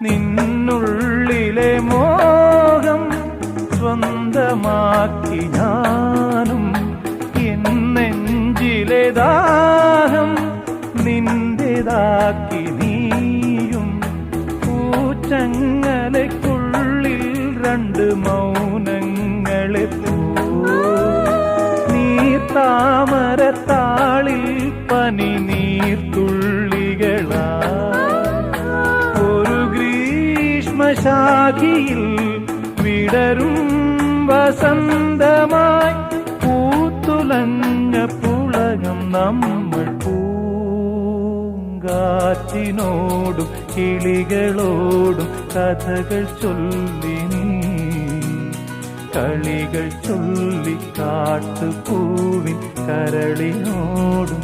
നിന്നുള്ളിലെ മോഹം സ്വന്തമാക്കി ഞാനും, എൻ നെഞ്ചിലെ ദാഹം നിന്റേതാക്കി നീയും. പൂച്ചങ്ങലയ്ക്കുള്ളിൽ രണ്ട് മൗനങ്ങളെ നീർത്താമരത്താളിൽ പനി നീർത്തുള്ളികളാ. ഒരു ഗ്രീഷ്മശാഖിയിൽ വിടരും വസന്തമായി പൂത്തുലഞ്ഞ പുളകം നമ്മൾ. പൂങ്കാറ്റിനോടും കിളികളോടും കഥകൾ ചൊല്ലി നീ, കളികൾ ചൊല്ലി കാട്ടുപൂവിൻ കരളിനോടും